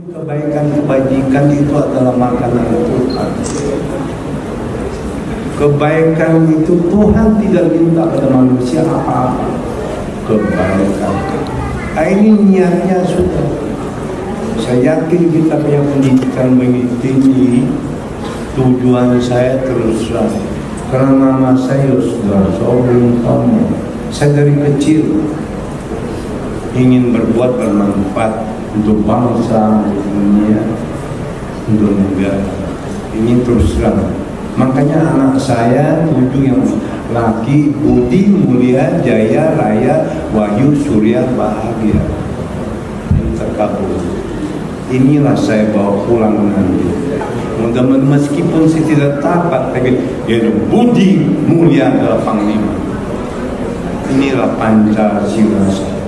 Kebaikan-kebajikan itu adalah makanan Tuhan. Kebaikan itu Tuhan tidak minta pada manusia apa-apa. Kebaikan. Ini niatnya sudah. Saya yakin kita punya pendidikan begitu tinggi. Tujuan saya terus terang. Karena nama saya sudah Sobring Tomo. Saya dari kecil ingin berbuat bermanfaat untuk bangsa, untuk dunia, untuk negara. Ingin terus terang. Makanya anak saya 7 yang laki, Budi, Mulia, Jaya, Raya, Wahyu, Surya, Bahagia. Ini terkabul. Inilah saya bawa pulang nanti. Mudah-mudahan meskipun saya tidak dapat, tapi yaitu Budi, Mulia adalah Panglima. Inilah Pancasila saya.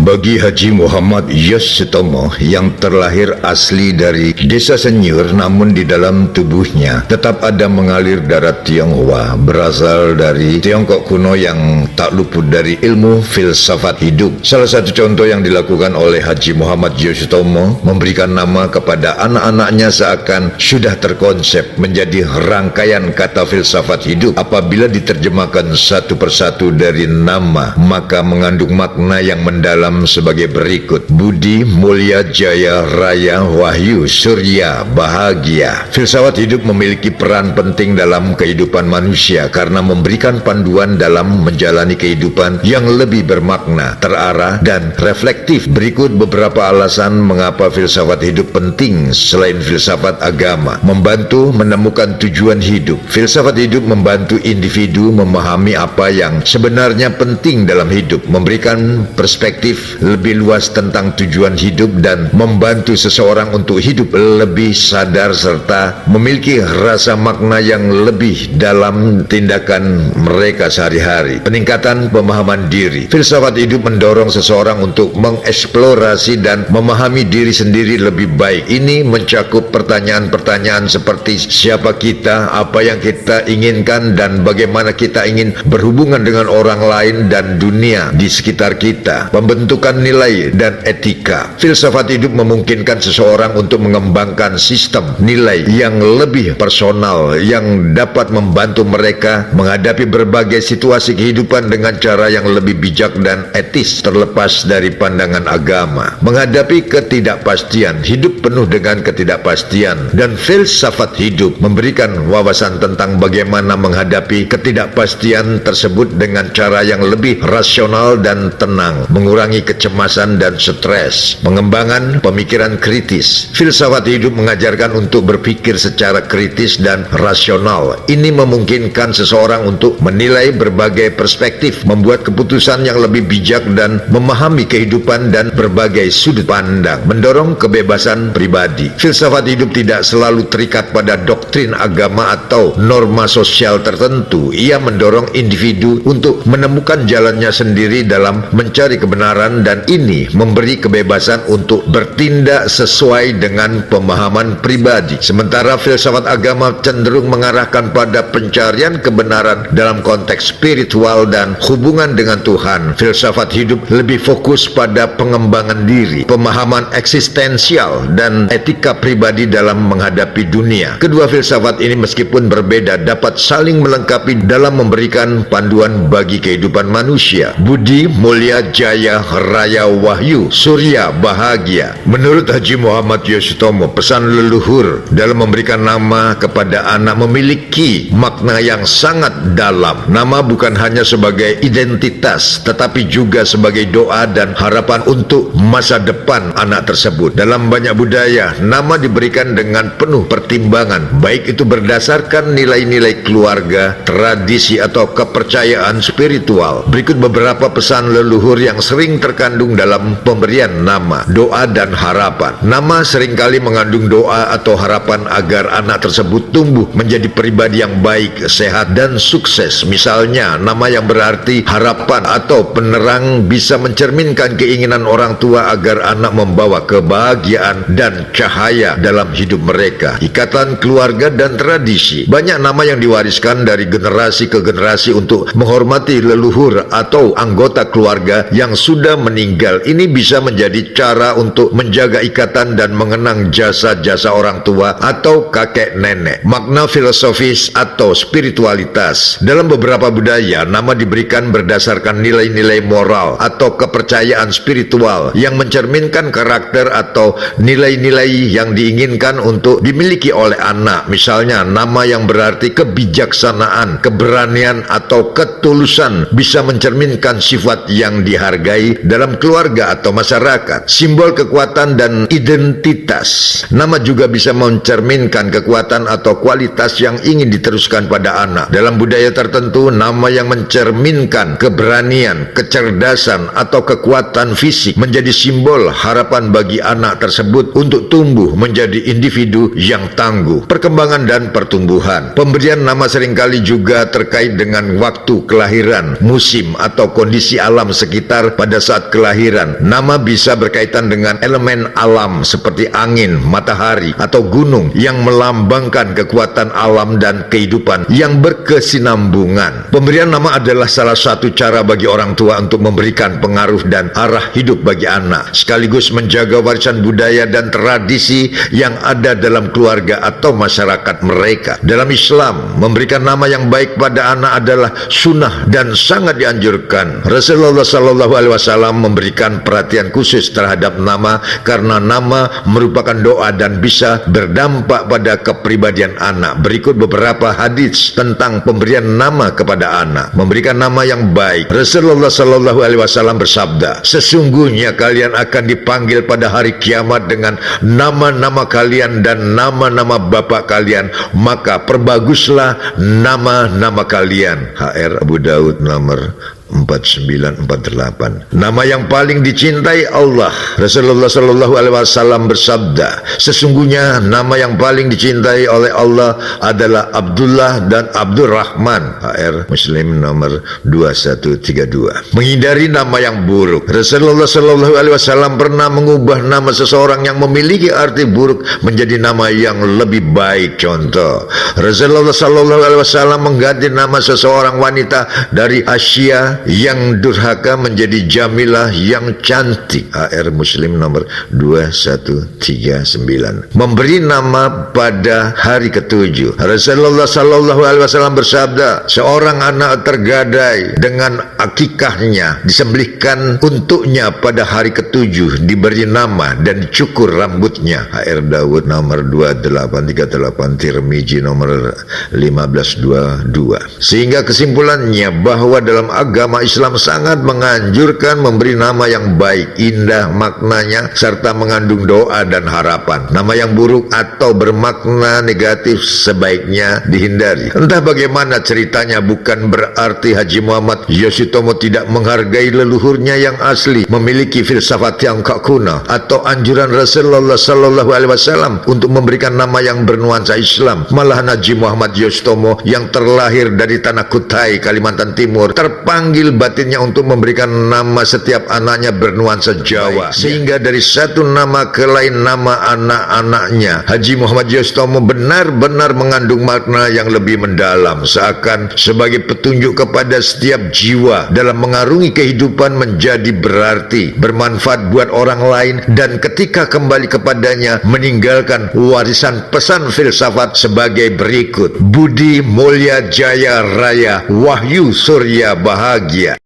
Bagi Haji Muhammad Yos Sutomo yang terlahir asli dari desa Senyur, namun di dalam tubuhnya tetap ada mengalir darah Tionghoa, berasal dari Tiongkok kuno yang tak luput dari ilmu filsafat hidup. Salah satu contoh yang dilakukan oleh Haji Muhammad Yos Sutomo memberikan nama kepada anak-anaknya seakan sudah terkonsep menjadi rangkaian kata filsafat hidup. Apabila diterjemahkan satu persatu dari nama, maka mengandung makna yang mendalam sebagai berikut: Budi, Mulia, Jaya, Raya, Wahyu, Surya, Bahagia. Filsafat hidup memiliki peran penting dalam kehidupan manusia karena memberikan panduan dalam menjalani kehidupan yang lebih bermakna, terarah, dan reflektif. Berikut beberapa alasan mengapa filsafat hidup penting selain filsafat agama. Membantu menemukan tujuan hidup. Filsafat hidup membantu individu memahami apa yang sebenarnya penting dalam hidup, memberikan perspektif lebih luas tentang tujuan hidup dan membantu seseorang untuk hidup lebih sadar serta memiliki rasa makna yang lebih dalam tindakan mereka sehari-hari. Peningkatan pemahaman diri. Filsafat hidup mendorong seseorang untuk mengeksplorasi dan memahami diri sendiri lebih baik. Ini mencakup pertanyaan-pertanyaan seperti siapa kita, apa yang kita inginkan, dan bagaimana kita ingin berhubungan dengan orang lain dan dunia di sekitar kita. Pembentukan nilai dan etika. Filsafat hidup memungkinkan seseorang untuk mengembangkan sistem nilai yang lebih personal yang dapat membantu mereka menghadapi berbagai situasi kehidupan dengan cara yang lebih bijak dan etis, terlepas dari pandangan agama. Menghadapi ketidakpastian. Hidup penuh dengan ketidakpastian, dan filsafat hidup memberikan wawasan tentang bagaimana menghadapi ketidakpastian tersebut dengan cara yang lebih rasional dan tenang, mengurangi kecemasan dan stres. Pengembangan pemikiran kritis. Filsafat hidup mengajarkan untuk berpikir secara kritis dan rasional. Ini memungkinkan seseorang untuk menilai berbagai perspektif, membuat keputusan yang lebih bijak dan memahami kehidupan dan berbagai sudut pandang. Mendorong kebebasan pribadi. Filsafat hidup tidak selalu terikat pada doktrin agama atau norma sosial tertentu. Ia mendorong individu untuk menemukan jalannya sendiri dalam mencari kebenaran, dan ini memberi kebebasan untuk bertindak sesuai dengan pemahaman pribadi. Sementara filsafat agama cenderung mengarahkan pada pencarian kebenaran dalam konteks spiritual dan hubungan dengan Tuhan. Filsafat hidup lebih fokus pada pengembangan diri, pemahaman eksistensial, dan etika pribadi dalam menghadapi dunia. Kedua filsafat ini meskipun berbeda dapat saling melengkapi dalam memberikan panduan bagi kehidupan manusia. Budi, Mulia, Jaya, Raya, Wahyu, Surya, Bahagia. Menurut Haji Muhammad Yos Sutomo, pesan leluhur dalam memberikan nama kepada anak memiliki makna yang sangat dalam. Nama bukan hanya sebagai identitas, tetapi juga sebagai doa dan harapan untuk masa depan anak tersebut. Dalam banyak budaya, nama diberikan dengan penuh pertimbangan, baik itu berdasarkan nilai-nilai keluarga, tradisi, atau kepercayaan spiritual. Berikut beberapa pesan leluhur yang sering terjadi terkandung dalam pemberian nama, doa dan harapan. Nama seringkali mengandung doa atau harapan agar anak tersebut tumbuh menjadi pribadi yang baik, sehat dan sukses. Misalnya, nama yang berarti harapan atau penerang bisa mencerminkan keinginan orang tua agar anak membawa kebahagiaan dan cahaya dalam hidup mereka. Ikatan keluarga dan tradisi. Banyak nama yang diwariskan dari generasi ke generasi untuk menghormati leluhur atau anggota keluarga yang sudah meninggal. Ini bisa menjadi cara untuk menjaga ikatan dan mengenang jasa-jasa orang tua atau kakek nenek. Makna filosofis atau spiritualitas. Dalam beberapa budaya, nama diberikan berdasarkan nilai-nilai moral atau kepercayaan spiritual yang mencerminkan karakter atau nilai-nilai yang diinginkan untuk dimiliki oleh anak. Misalnya, nama yang berarti kebijaksanaan, keberanian atau ketulusan bisa mencerminkan sifat yang dihargai dalam keluarga atau masyarakat. Simbol kekuatan dan identitas. Nama juga bisa mencerminkan kekuatan atau kualitas yang ingin diteruskan pada anak. Dalam budaya tertentu, nama yang mencerminkan keberanian, kecerdasan atau kekuatan fisik menjadi simbol harapan bagi anak tersebut untuk tumbuh menjadi individu yang tangguh. Perkembangan dan pertumbuhan. Pemberian nama seringkali juga terkait dengan waktu kelahiran, musim atau kondisi alam sekitar pada saat kelahiran. Nama bisa berkaitan dengan elemen alam seperti angin, matahari atau gunung yang melambangkan kekuatan alam dan kehidupan yang berkesinambungan. Pemberian nama adalah salah satu cara bagi orang tua untuk memberikan pengaruh dan arah hidup bagi anak, sekaligus menjaga warisan budaya dan tradisi yang ada dalam keluarga atau masyarakat mereka. Dalam Islam, memberikan nama yang baik pada anak adalah sunnah dan sangat dianjurkan. Rasulullah SAW memberikan perhatian khusus terhadap nama karena nama merupakan doa dan bisa berdampak pada kepribadian anak. Berikut beberapa hadis tentang pemberian nama kepada anak. Memberikan nama yang baik. Rasulullah SAW bersabda, "Sesungguhnya kalian akan dipanggil pada hari kiamat dengan nama-nama kalian dan nama-nama bapak kalian, maka perbaguslah nama-nama kalian." HR Abu Daud nomor 4948. Nama yang paling dicintai Allah. Rasulullah SAW bersabda, "Sesungguhnya nama yang paling dicintai oleh Allah adalah Abdullah dan Abdurrahman." HR Muslim nomor 2132. Menghindari nama yang buruk. Rasulullah SAW pernah mengubah nama seseorang yang memiliki arti buruk menjadi nama yang lebih baik. Contoh, Rasulullah SAW mengganti nama seseorang wanita dari Asia yang durhaka menjadi Jamilah yang cantik. HR Muslim nomor 2139. Memberi nama pada hari ketujuh. Rasulullah SAW bersabda, "Seorang anak tergadai dengan akikahnya disembelihkan untuknya pada hari ketujuh, diberi nama dan dicukur rambutnya." HR Dawud nomor 2838, Tirmizi nomor 1522. Sehingga kesimpulannya bahwa dalam agama Islam sangat menganjurkan memberi nama yang baik, indah maknanya, serta mengandung doa dan harapan. Nama yang buruk atau bermakna negatif sebaiknya dihindari. Entah bagaimana ceritanya, bukan berarti Haji Muhammad Yoshitomo tidak menghargai leluhurnya yang asli, memiliki filsafat Tiongkok kuno, atau anjuran Rasulullah SAW untuk memberikan nama yang bernuansa Islam. Malahan Haji Muhammad Yoshitomo yang terlahir dari tanah Kutai, Kalimantan Timur, terpanggil batinnya untuk memberikan nama setiap anaknya bernuansa Jawa, sehingga dari satu nama ke lain nama anak-anaknya, Haji Muhammad Yoshitomo benar-benar mengandung makna yang lebih mendalam, seakan sebagai petunjuk kepada setiap jiwa dalam mengarungi kehidupan menjadi berarti, bermanfaat buat orang lain, dan ketika kembali kepadanya meninggalkan warisan pesan filsafat sebagai berikut: Budi Mulya Jaya Raya, Wahyu Surya Bahagia.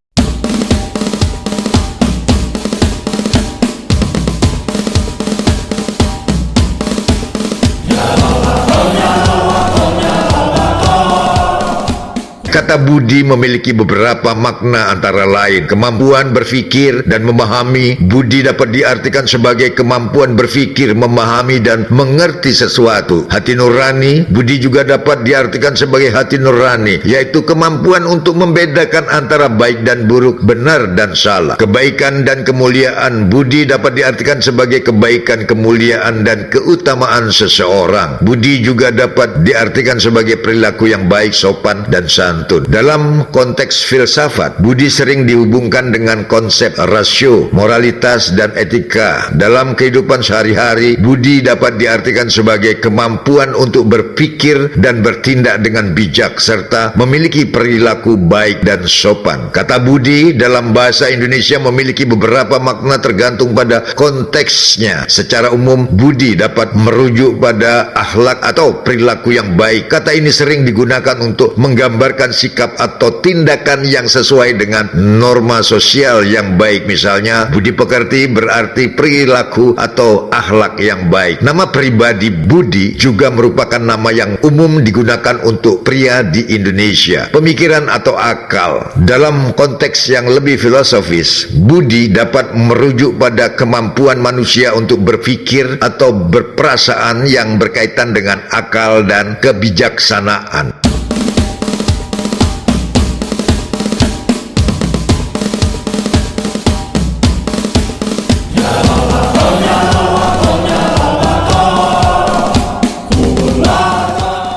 Kata budi memiliki beberapa makna antara lain kemampuan berfikir dan memahami. Budi dapat diartikan sebagai kemampuan berfikir, memahami dan mengerti sesuatu. Hati nurani, budi juga dapat diartikan sebagai hati nurani, yaitu kemampuan untuk membedakan antara baik dan buruk, benar dan salah. Kebaikan dan kemuliaan, budi dapat diartikan sebagai kebaikan, kemuliaan dan keutamaan seseorang. Budi juga dapat diartikan sebagai perilaku yang baik, sopan dan santun. Dalam konteks filsafat, budi sering dihubungkan dengan konsep rasio, moralitas dan etika. Dalam kehidupan sehari-hari, budi dapat diartikan sebagai kemampuan untuk berpikir dan bertindak dengan bijak serta memiliki perilaku baik dan sopan. Kata budi dalam bahasa Indonesia memiliki beberapa makna tergantung pada konteksnya. Secara umum, budi dapat merujuk pada akhlak atau perilaku yang baik. Kata ini sering digunakan untuk menggambarkan sikap atau tindakan yang sesuai dengan norma sosial yang baik. Misalnya, budi pekerti berarti perilaku atau akhlak yang baik. Nama pribadi Budi juga merupakan nama yang umum digunakan untuk pria di Indonesia. Pemikiran atau akal. Dalam konteks yang lebih filosofis, budi dapat merujuk pada kemampuan manusia untuk berpikir atau berperasaan yang berkaitan dengan akal dan kebijaksanaan.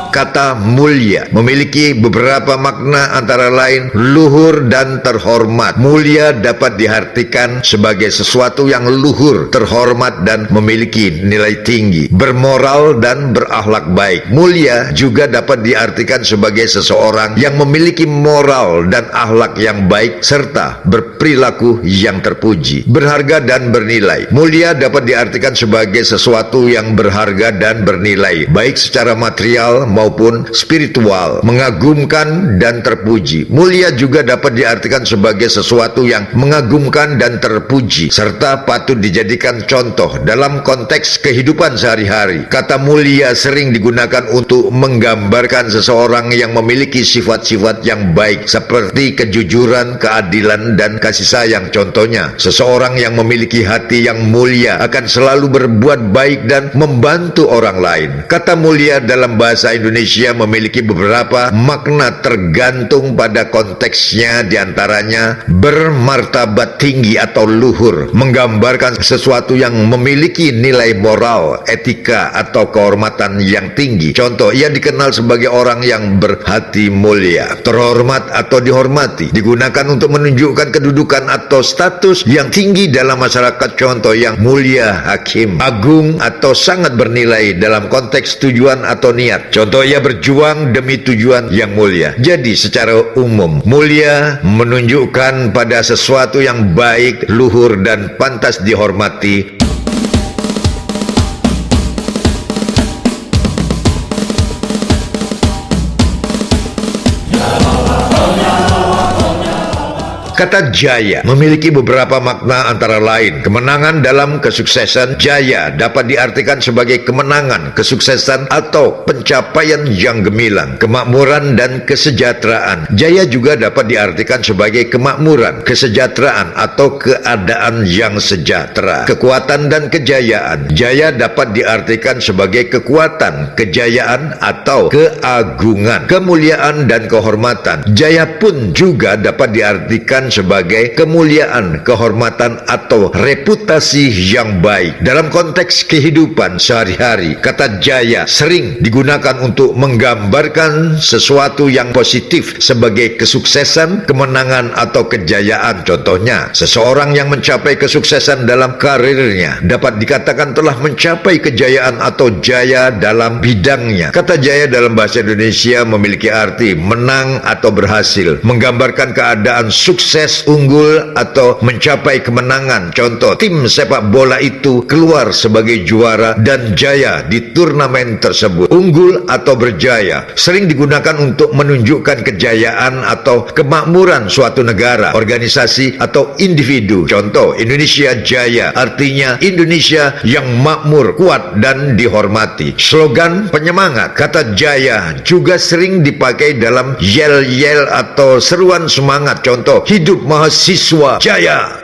Kata mulia memiliki beberapa makna antara lain luhur dan terhormat. Mulia dapat diartikan sebagai sesuatu yang luhur, terhormat dan memiliki nilai tinggi, bermoral dan berakhlak baik. Mulia juga dapat diartikan sebagai seseorang yang memiliki moral dan akhlak yang baik serta berperilaku yang terpuji, berharga dan bernilai. Mulia dapat diartikan sebagai sesuatu yang berharga dan bernilai, baik secara material maupun spiritual, mengagumkan dan terpuji. Mulia juga dapat diartikan sebagai sesuatu yang mengagumkan dan terpuji, serta patut dijadikan contoh dalam konteks kehidupan sehari-hari. Kata mulia sering digunakan untuk menggambarkan seseorang yang memiliki sifat-sifat yang baik, seperti kejujuran, keadilan, dan kasih sayang. Contohnya, seseorang yang memiliki hati yang mulia akan selalu berbuat baik dan membantu orang lain. Kata mulia dalam bahasa Indonesia memiliki beberapa makna tergantung pada konteksnya, diantaranya bermartabat tinggi atau luhur, menggambarkan sesuatu yang memiliki nilai moral, etika atau kehormatan yang tinggi. Contoh, ia dikenal sebagai orang yang berhati mulia. Terhormat atau dihormati digunakan untuk menunjukkan kedudukan atau status yang tinggi dalam masyarakat. Contoh, yang mulia hakim. Agung atau sangat bernilai dalam konteks tujuan atau niat. Contoh, ia berjuang demi tujuan yang mulia. Jadi secara umum, mulia menunjukkan pada sesuatu yang baik, luhur dan pantas dihormati. Kata jaya memiliki beberapa makna antara lain kemenangan dalam kesuksesan. Jaya dapat diartikan sebagai kemenangan, kesuksesan atau pencapaian yang gemilang, kemakmuran dan kesejahteraan. Jaya juga dapat diartikan sebagai kemakmuran, kesejahteraan atau keadaan yang sejahtera. Kekuatan dan kejayaan. Jaya dapat diartikan sebagai kekuatan, kejayaan atau keagungan, kemuliaan dan kehormatan. Jaya pun juga dapat diartikan sebagai kemuliaan, kehormatan atau reputasi yang baik. Dalam konteks kehidupan sehari-hari, kata jaya sering digunakan untuk menggambarkan sesuatu yang positif sebagai kesuksesan, kemenangan atau kejayaan. Contohnya, seseorang yang mencapai kesuksesan dalam karirnya dapat dikatakan telah mencapai kejayaan atau jaya dalam bidangnya. Kata jaya dalam bahasa Indonesia memiliki arti menang atau berhasil, menggambarkan keadaan sukses sukses, unggul, atau mencapai kemenangan. Contoh, tim sepak bola itu keluar sebagai juara dan jaya di turnamen tersebut. Unggul atau berjaya sering digunakan untuk menunjukkan kejayaan atau kemakmuran suatu negara, organisasi, atau individu. Contoh, Indonesia Jaya artinya Indonesia yang makmur, kuat, dan dihormati. Slogan penyemangat, kata jaya juga sering dipakai dalam yel-yel atau seruan semangat. Contoh, hidup mahasiswa jaya.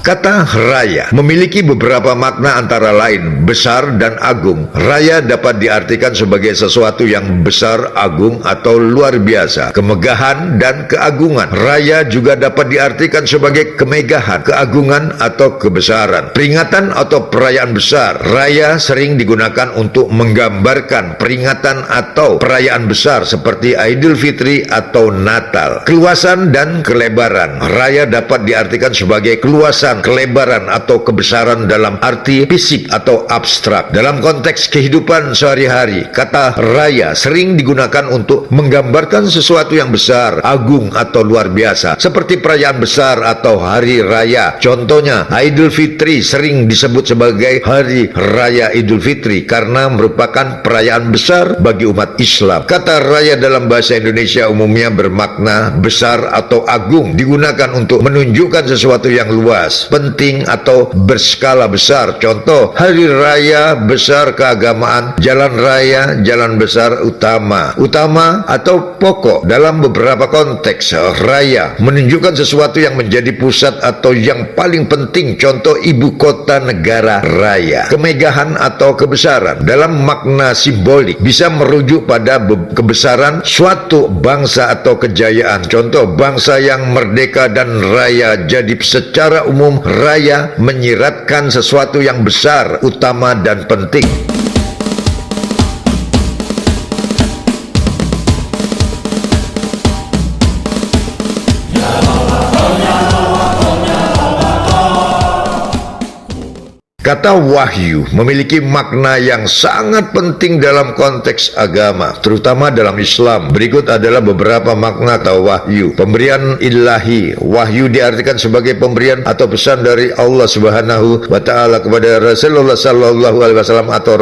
Kata raya memiliki beberapa makna antara lain besar dan agung. Raya dapat diartikan sebagai sesuatu yang besar, agung, atau luar biasa. Kemegahan dan keagungan. Raya juga dapat diartikan sebagai kemegahan, keagungan, atau kebesaran. Peringatan atau perayaan besar. Raya sering digunakan untuk menggambarkan peringatan atau perayaan besar seperti Idul Fitri atau Natal. Keluasan dan kelebaran. Raya dapat diartikan sebagai keluasan, kelebaran, atau kebesaran dalam arti fisik atau abstrak. Dalam konteks kehidupan sehari-hari, kata raya sering digunakan untuk menggambarkan sesuatu yang besar, agung, atau luar biasa, seperti perayaan besar atau hari raya. Contohnya, Idul Fitri sering disebut sebagai Hari Raya Idul Fitri karena merupakan perayaan besar bagi umat Islam. Kata raya dalam bahasa Indonesia umumnya bermakna besar atau agung, digunakan untuk menunjukkan sesuatu yang luas, penting, atau berskala besar. Contoh, hari raya besar keagamaan, jalan raya, jalan besar utama. Utama atau pokok dalam beberapa konteks. Raya menunjukkan sesuatu yang menjadi pusat atau yang paling penting. Contoh, ibu kota negara raya. Kemegahan atau kebesaran dalam makna simbolik bisa merujuk pada kebesaran suatu bangsa atau kejayaan. Contoh, bangsa yang merdeka dan raya. Jadi secara umum raya menyiratkan sesuatu yang besar, utama, dan penting. Kata wahyu memiliki makna yang sangat penting dalam konteks agama, terutama dalam Islam. Berikut adalah beberapa makna kata wahyu. Pemberian ilahi. Wahyu diartikan sebagai pemberian atau pesan dari Allah Subhanahu wa Ta'ala kepada Rasulullah Sallallahu Alaihi Wasallam atau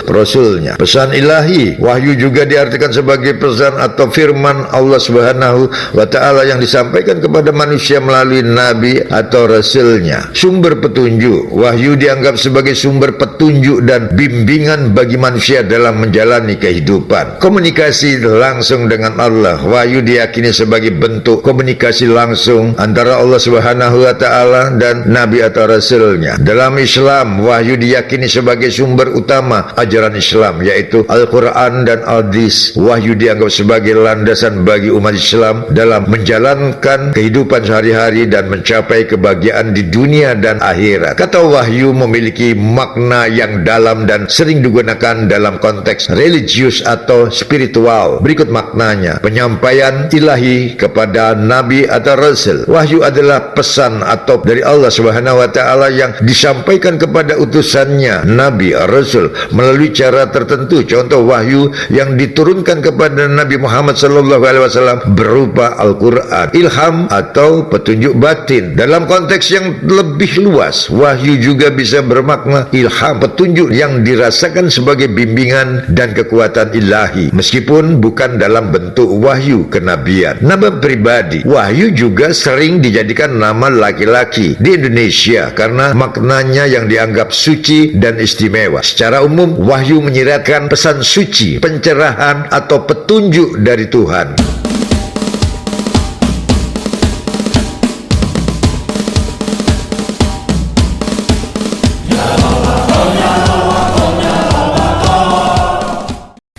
Rasulnya. Pesan ilahi. Wahyu juga diartikan sebagai pesan atau firman Allah Subhanahu wa Ta'ala yang disampaikan kepada manusia melalui nabi atau Rasulnya. Sumber petunjuk. Wahyu dianggap sebagai sumber petunjuk dan bimbingan bagi manusia dalam menjalani kehidupan. Komunikasi langsung dengan Allah. Wahyu diyakini sebagai bentuk komunikasi langsung antara Allah Subhanahu wa Ta'ala dan Nabi atau Rasulnya. Dalam Islam, wahyu diyakini sebagai sumber utama ajaran Islam, yaitu Al-Quran dan Al-Hadis. Wahyu dianggap sebagai landasan bagi umat Islam dalam menjalankan kehidupan sehari-hari dan mencapai kebahagiaan di dunia dan akhirat. Kata wahyu memiliki makna yang dalam dan sering digunakan dalam konteks religius atau spiritual. Berikut maknanya. Penyampaian ilahi kepada nabi atau rasul. Wahyu adalah pesan atau dari Allah Subhanahu wa Ta'ala yang disampaikan kepada utusannya nabi rasul melalui cara tertentu. Contoh, wahyu yang diturunkan kepada Nabi Muhammad sallallahu alaihi wasallam berupa Al-Qur'an. Ilham atau petunjuk batin. Dalam konteks yang lebih luas, wahyu juga bisa bermakna ilham, petunjuk yang dirasakan sebagai bimbingan dan kekuatan ilahi, meskipun bukan dalam bentuk wahyu kenabian. Nama pribadi. Wahyu juga sering dijadikan nama laki-laki di Indonesia karena maknanya yang dianggap suci dan istimewa. Secara umum, wahyu menyiratkan pesan suci, pencerahan, atau petunjuk dari Tuhan.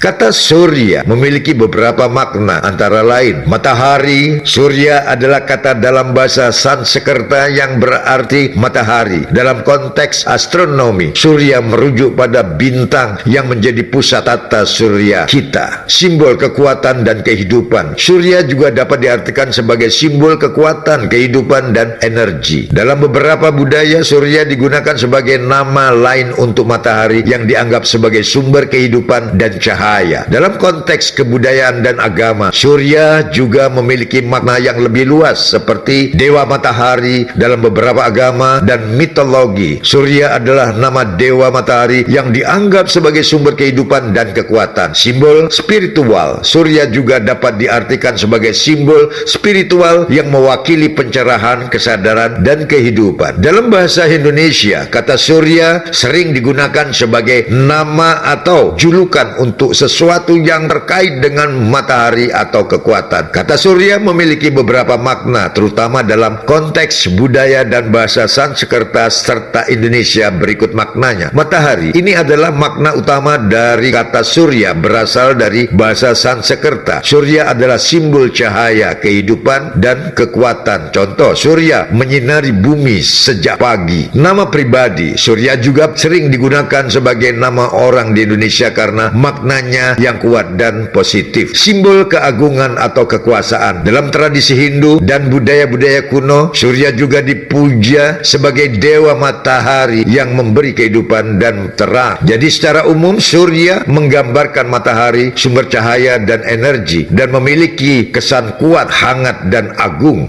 Kata surya memiliki beberapa makna, antara lain matahari. Surya adalah kata dalam bahasa Sanskerta yang berarti matahari. Dalam konteks astronomi, surya merujuk pada bintang yang menjadi pusat tata surya kita, simbol kekuatan dan kehidupan. Surya juga dapat diartikan sebagai simbol kekuatan, kehidupan, dan energi. Dalam beberapa budaya, surya digunakan sebagai nama lain untuk matahari yang dianggap sebagai sumber kehidupan dan cahaya. Dalam konteks kebudayaan dan agama, surya juga memiliki makna yang lebih luas seperti dewa matahari dalam beberapa agama dan mitologi. Surya adalah nama dewa matahari yang dianggap sebagai sumber kehidupan dan kekuatan. Simbol spiritual, surya juga dapat diartikan sebagai simbol spiritual yang mewakili pencerahan, kesadaran, dan kehidupan. Dalam bahasa Indonesia, kata surya sering digunakan sebagai nama atau julukan untuk sesuatu yang terkait dengan matahari atau kekuatan. Kata surya memiliki beberapa makna, terutama dalam konteks budaya dan bahasa Sanskerta serta Indonesia. Berikut maknanya. Matahari ini adalah makna utama dari kata surya, berasal dari bahasa Sanskerta. Surya adalah simbol cahaya, kehidupan, dan kekuatan. Contoh, surya menyinari bumi sejak pagi. Nama pribadi, surya juga sering digunakan sebagai nama orang di Indonesia karena maknanya yang kuat dan positif. Simbol keagungan atau kekuasaan. Dalam tradisi Hindu dan budaya-budaya kuno, surya juga dipuja sebagai dewa matahari yang memberi kehidupan dan terang. Jadi secara umum, surya menggambarkan matahari, sumber cahaya dan energi, dan memiliki kesan kuat, hangat, dan agung.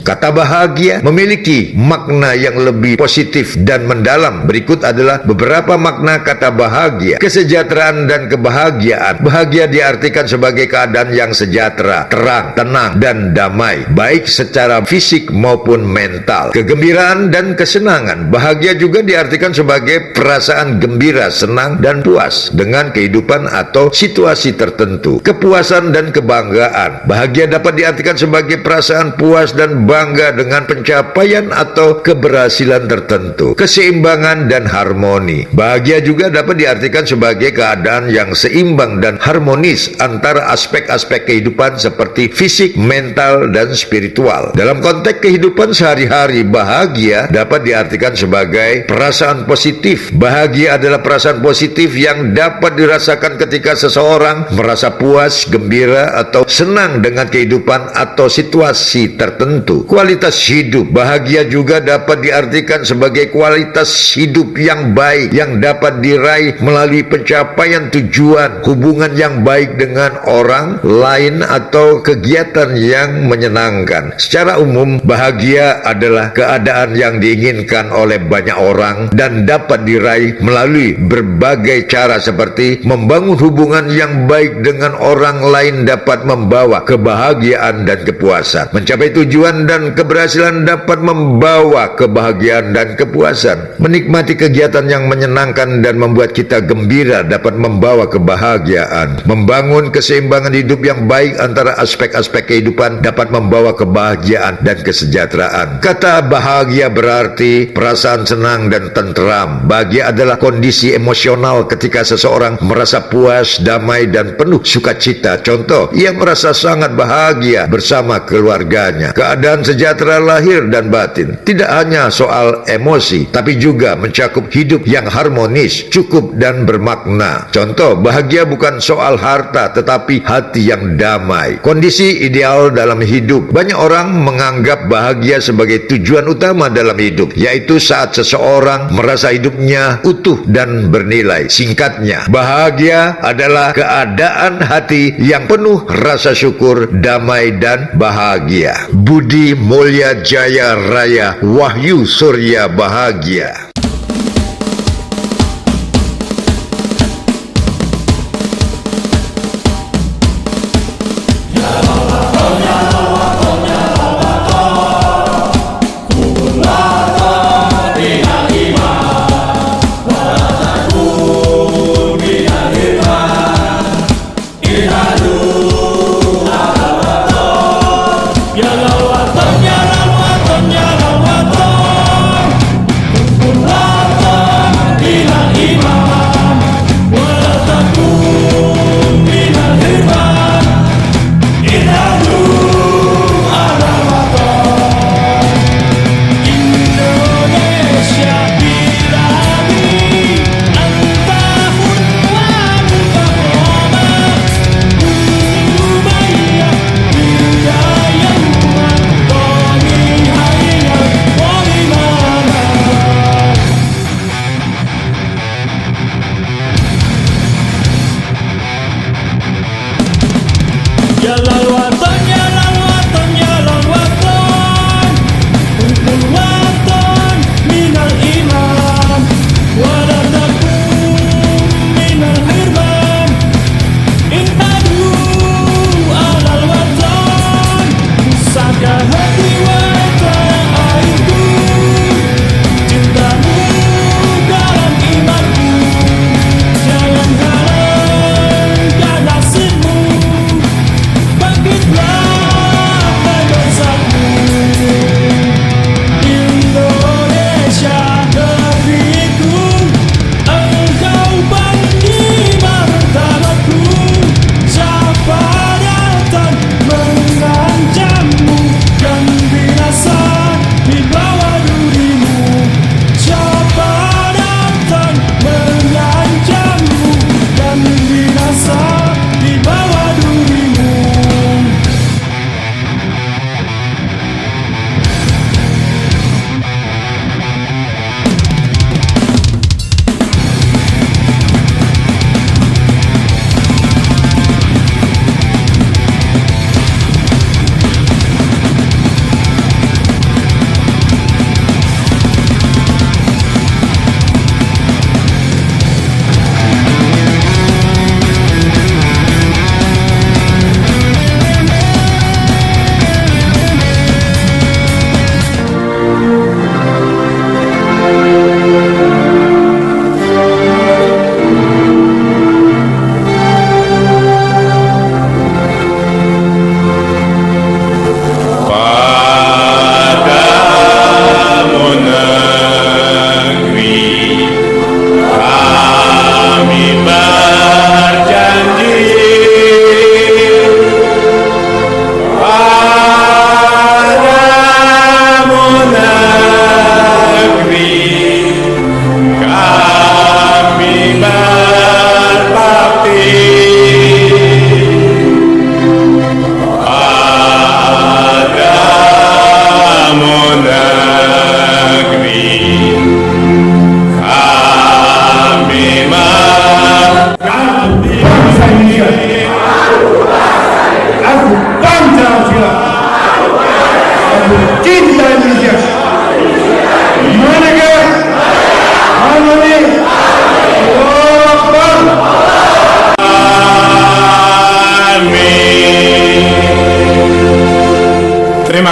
Kata bahagia memiliki makna yang lebih positif dan mendalam. Berikut adalah beberapa makna kata bahagia. Kesejahteraan dan kebahagiaan. Bahagia diartikan sebagai keadaan yang sejahtera, terang, tenang, dan damai, baik secara fisik maupun mental. Kegembiraan dan kesenangan. Bahagia juga diartikan sebagai perasaan gembira, senang, dan puas dengan kehidupan atau situasi tertentu. Kepuasan dan kebanggaan. Bahagia dapat diartikan sebagai perasaan puas dan bangga dengan pencapaian atau keberhasilan tertentu. Keseimbangan dan harmoni. Bahagia juga dapat diartikan sebagai keadaan yang seimbang dan harmonis antara aspek-aspek kehidupan seperti fisik, mental, dan spiritual. Dalam konteks kehidupan sehari-hari, bahagia dapat diartikan sebagai perasaan positif. Bahagia adalah perasaan positif yang dapat dirasakan ketika seseorang merasa puas, gembira, atau senang dengan kehidupan atau situasi tertentu. Kualitas hidup. Bahagia juga dapat diartikan sebagai kualitas hidup yang baik yang dapat diraih melalui pencapaian tujuan, hubungan yang baik dengan orang lain, atau kegiatan yang menyenangkan. Secara umum, bahagia adalah keadaan yang diinginkan oleh banyak orang dan dapat diraih melalui berbagai cara seperti membangun hubungan yang baik dengan orang lain dapat membawa kebahagiaan dan kepuasan. Mencapai tujuan dan keberhasilan dapat membawa kebahagiaan dan kepuasan. Menikmati kegiatan yang menyenangkan dan membuat kita gembira dapat membawa kebahagiaan. Membangun keseimbangan hidup yang baik antara aspek-aspek kehidupan dapat membawa kebahagiaan dan kesejahteraan. Kata bahagia berarti perasaan senang dan tenteram. Bahagia adalah kondisi emosional ketika seseorang merasa puas, damai, dan penuh sukacita. Contoh, ia merasa sangat bahagia bersama keluarganya. Keadaan sejahtera lahir dan batin tidak hanya soal emosi, tapi juga mencakup hidup yang harmonis, cukup, dan bermakna. Contoh, bahagia bukan soal harta, tetapi hati yang damai. Kondisi ideal dalam hidup. Banyak orang menganggap bahagia sebagai tujuan utama dalam hidup, yaitu saat seseorang merasa hidupnya utuh dan bernilai. Singkatnya, bahagia adalah keadaan hati yang penuh rasa syukur, damai, dan bahagia. Budi Mulya Jaya Raya, Wahyu Surya Bahagia.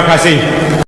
kasih.